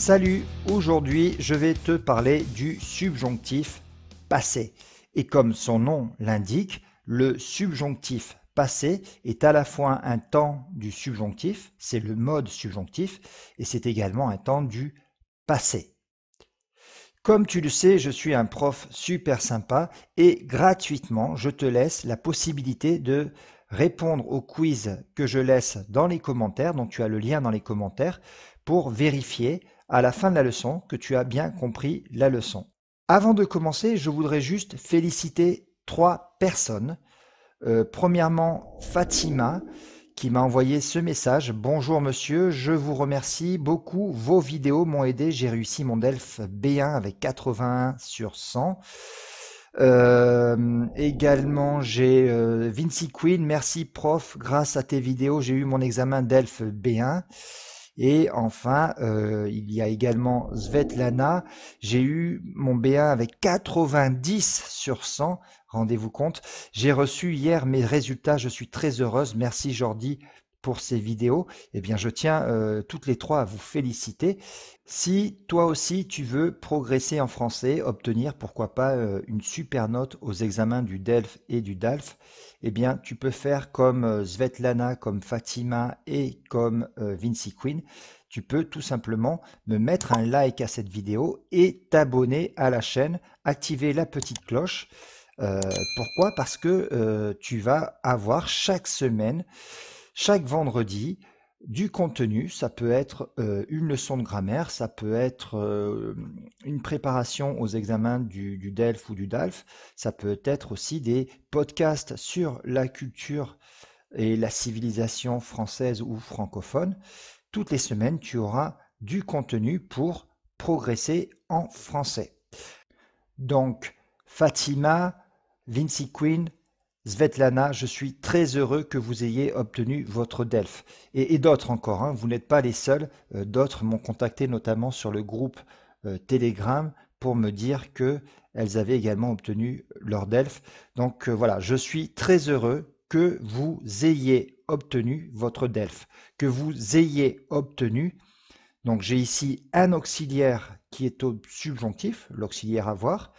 Salut, aujourd'hui je vais te parler du subjonctif passé. Et comme son nom l'indique, le subjonctif passé est à la fois un temps du subjonctif, c'est le mode subjonctif, et c'est également un temps du passé. Comme tu le sais, je suis un prof super sympa et gratuitement, je te laisse la possibilité de répondre au quiz que je laisse dans les commentaires. Donc tu as le lien dans les commentaires pour vérifier à la fin de la leçon que tu as bien compris la leçon. Avant de commencer, je voudrais juste féliciter 3 personnes. Premièrement, Fatima qui m'a envoyé ce message. Bonjour monsieur, je vous remercie beaucoup. Vos vidéos m'ont aidé. J'ai réussi mon DELF B1 avec 81 sur 100. Également, j'ai Vinci Queen. Merci prof. Grâce à tes vidéos, j'ai eu mon examen DELF B1. Et enfin, il y a également Svetlana. J'ai eu mon B1 avec 90 sur 100. Rendez-vous compte. J'ai reçu hier mes résultats. Je suis très heureuse. Merci Jordi pour ces vidéos. Eh bien, je tiens toutes les 3 à vous féliciter. Si toi aussi tu veux progresser en français, obtenir pourquoi pas une super note aux examens du DELF et du DALF, eh bien tu peux faire comme Svetlana, comme Fatima et comme Vinci Queen. Tu peux tout simplement me mettre un like à cette vidéo et t'abonner à la chaîne, activer la petite cloche. Pourquoi? Parce que tu vas avoir chaque semaine, chaque vendredi, du contenu. Ça peut être une leçon de grammaire, ça peut être une préparation aux examens du DELF ou du DALF, ça peut être aussi des podcasts sur la culture et la civilisation française ou francophone. Toutes les semaines, tu auras du contenu pour progresser en français. Donc, Fatima, Vinci Queen, Svetlana, je suis très heureux que vous ayez obtenu votre DELF. Et d'autres encore, hein, vous n'êtes pas les seuls. D'autres m'ont contacté notamment sur le groupe Telegram pour me dire qu'elles avaient également obtenu leur DELF. Donc voilà, je suis très heureux que vous ayez obtenu votre DELF, que vous ayez obtenu. Donc j'ai ici un auxiliaire qui est au subjonctif, l'auxiliaire avoir,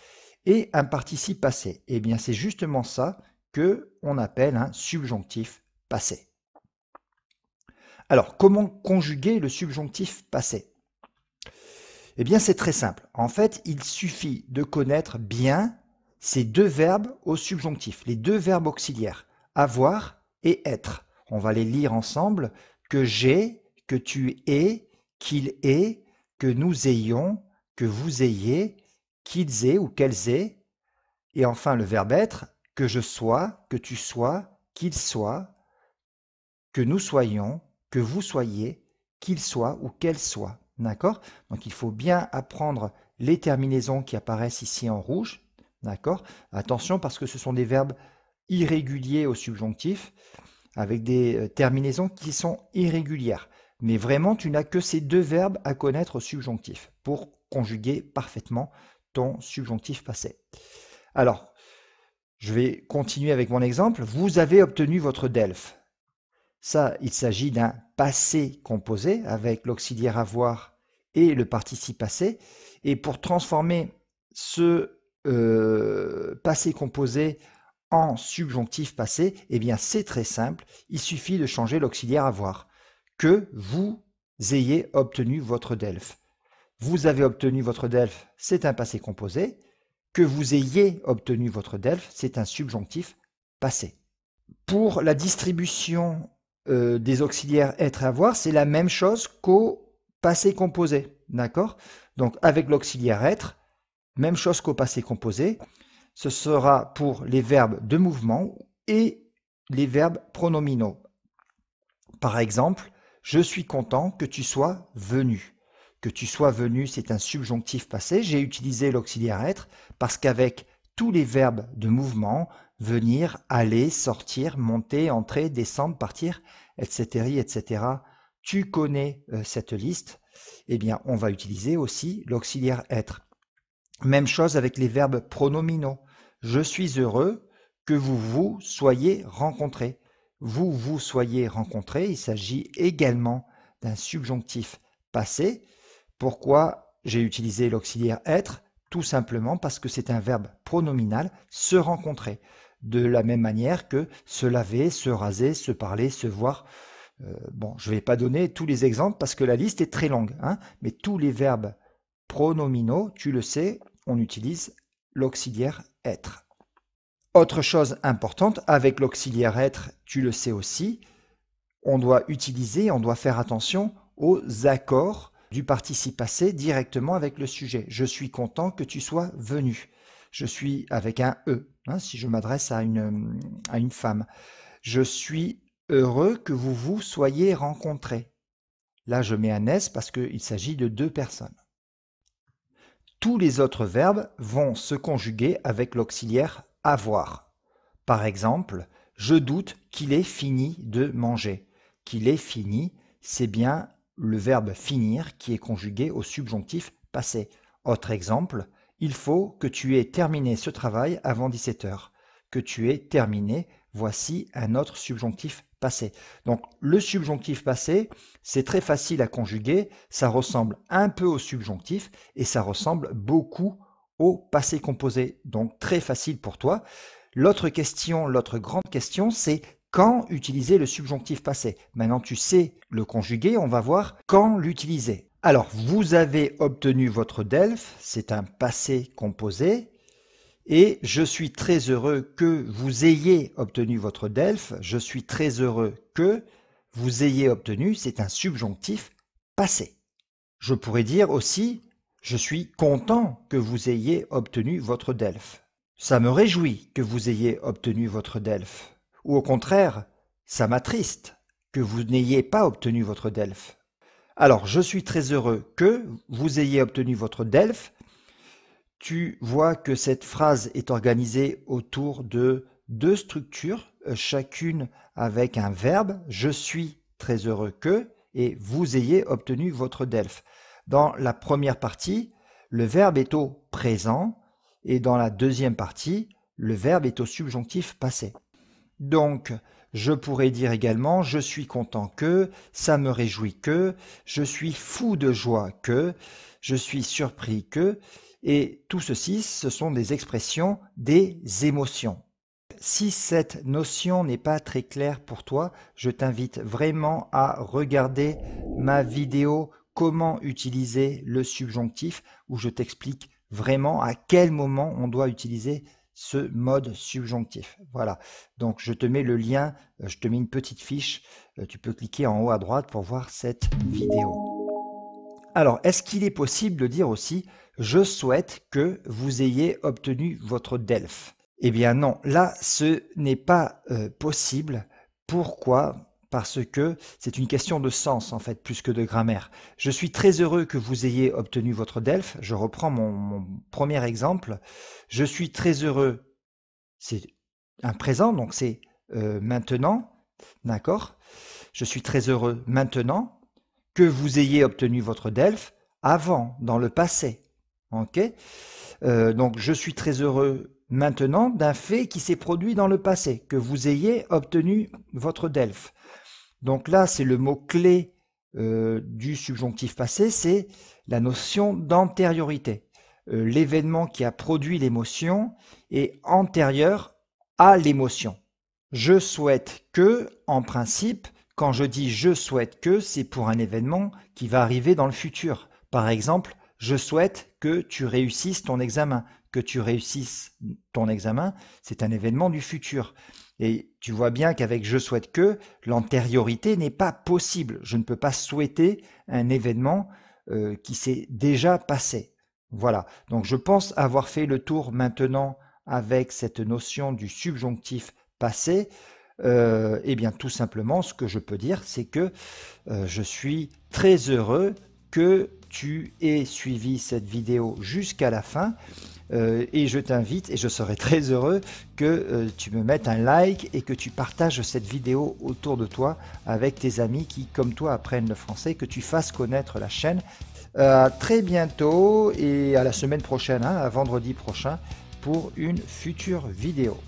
et un participe passé. Eh bien c'est justement ça que on appelle un subjonctif passé. Alors comment conjuguer le subjonctif passé? Eh bien c'est très simple. En fait, il suffit de connaître bien ces 2 verbes au subjonctif, les 2 verbes auxiliaires, avoir et être. On va les lire ensemble. Que j'ai, que tu aies, qu'il ait, que nous ayons, que vous ayez, qu'ils aient ou qu'elles aient. Et enfin le verbe être, que je sois, que tu sois, qu'il soit, que nous soyons, que vous soyez, qu'il soit ou qu'elle soit. D'accord? Donc il faut bien apprendre les terminaisons qui apparaissent ici en rouge. D'accord? Attention parce que ce sont des verbes irréguliers au subjonctif avec des terminaisons qui sont irrégulières. Mais vraiment, tu n'as que ces 2 verbes à connaître au subjonctif pour conjuguer parfaitement ton subjonctif passé. Alors, je vais continuer avec mon exemple. Vous avez obtenu votre DELF. Ça, il s'agit d'un passé composé avec l'auxiliaire avoir et le participe passé. Et pour transformer ce passé composé en subjonctif passé, eh bien c'est très simple. Il suffit de changer l'auxiliaire avoir. Que vous ayez obtenu votre DELF. Vous avez obtenu votre DELF, c'est un passé composé. Que vous ayez obtenu votre DELF, c'est un subjonctif passé. Pour la distribution des auxiliaires être et avoir, c'est la même chose qu'au passé composé. D'accord? Donc avec l'auxiliaire être, même chose qu'au passé composé, ce sera pour les verbes de mouvement et les verbes pronominaux. Par exemple, je suis content que tu sois venu. Que tu sois venu, c'est un subjonctif passé. J'ai utilisé l'auxiliaire être parce qu'avec tous les verbes de mouvement, venir, aller, sortir, monter, entrer, descendre, partir, etc., etc., tu connais cette liste, eh bien, on va utiliser aussi l'auxiliaire être. Même chose avec les verbes pronominaux. Je suis heureux que vous vous soyez rencontrés. Vous vous soyez rencontrés, il s'agit également d'un subjonctif passé. Pourquoi j'ai utilisé l'auxiliaire être? Tout simplement parce que c'est un verbe pronominal, se rencontrer. De la même manière que se laver, se raser, se parler, se voir. Bon, je ne vais pas donner tous les exemples parce que la liste est très longue, hein, mais tous les verbes pronominaux, tu le sais, on utilise l'auxiliaire être. Autre chose importante, avec l'auxiliaire être, tu le sais aussi, on doit faire attention aux accords du participe passé directement avec le sujet. Je suis content que tu sois venu. Je suis avec un E, hein, si je m'adresse à une femme. Je suis heureux que vous vous soyez rencontrés. Là, je mets un S parce qu'il s'agit de deux personnes. Tous les autres verbes vont se conjuguer avec l'auxiliaire avoir. Par exemple, je doute qu'il ait fini de manger. Qu'il ait fini, c'est bien le verbe finir qui est conjugué au subjonctif passé. Autre exemple, il faut que tu aies terminé ce travail avant 17 h. Que tu aies terminé, voici un autre subjonctif passé. Donc le subjonctif passé, c'est très facile à conjuguer, ça ressemble un peu au subjonctif et ça ressemble beaucoup au passé composé. Donc très facile pour toi. L'autre grande question, c'est quand utiliser le subjonctif passé. Maintenant, tu sais le conjuguer, on va voir quand l'utiliser. Alors, vous avez obtenu votre DELF, c'est un passé composé, et je suis très heureux que vous ayez obtenu votre DELF. Je suis très heureux que vous ayez obtenu, c'est un subjonctif passé. Je pourrais dire aussi, je suis content que vous ayez obtenu votre DELF. Ça me réjouit que vous ayez obtenu votre DELF. Ou au contraire, ça m'attriste que vous n'ayez pas obtenu votre DELF. Alors, je suis très heureux que vous ayez obtenu votre DELF. Tu vois que cette phrase est organisée autour de deux structures, chacune avec un verbe. Je suis très heureux que et vous ayez obtenu votre DELF. Dans la première partie, le verbe est au présent et dans la deuxième partie, le verbe est au subjonctif passé. Donc, je pourrais dire également je suis content que, ça me réjouit que, je suis fou de joie que, je suis surpris que, et tout ceci, ce sont des expressions des émotions. Si cette notion n'est pas très claire pour toi, je t'invite vraiment à regarder ma vidéo comment utiliser le subjonctif où je t'explique vraiment à quel moment on doit utiliser ce mode subjonctif. Voilà, donc je te mets le lien, je te mets une petite fiche, tu peux cliquer en haut à droite pour voir cette vidéo. Alors, est-ce qu'il est possible de dire aussi « Je souhaite que vous ayez obtenu votre DELF ». Eh bien non, là ce n'est pas possible. Pourquoi ? Parce que c'est une question de sens en fait, plus que de grammaire. Je suis très heureux que vous ayez obtenu votre DELF. Je reprends mon premier exemple. Je suis très heureux, c'est un présent, donc c'est maintenant, d'accord ? Je suis très heureux maintenant que vous ayez obtenu votre DELF avant, dans le passé. Ok ? Donc je suis très heureux maintenant d'un fait qui s'est produit dans le passé, que vous ayez obtenu votre DELF. Donc là, c'est le mot-clé du subjonctif passé, c'est la notion d'antériorité. L'événement qui a produit l'émotion est antérieur à l'émotion. Je souhaite que, en principe, quand je dis je souhaite que, c'est pour un événement qui va arriver dans le futur. Par exemple, je souhaite que tu réussisses ton examen. Que tu réussisses ton examen, c'est un événement du futur. Et tu vois bien qu'avec je souhaite que, l'antériorité n'est pas possible. Je ne peux pas souhaiter un événement qui s'est déjà passé. Voilà. Donc je pense avoir fait le tour maintenant avec cette notion du subjonctif passé. Eh bien tout simplement, ce que je peux dire, c'est que je suis très heureux que tu aies suivi cette vidéo jusqu'à la fin et je t'invite, et je serai très heureux que tu me mettes un like et que tu partages cette vidéo autour de toi avec tes amis qui, comme toi, apprennent le français, que tu fasses connaître la chaîne. À très bientôt et à la semaine prochaine, hein, à vendredi prochain, pour une future vidéo.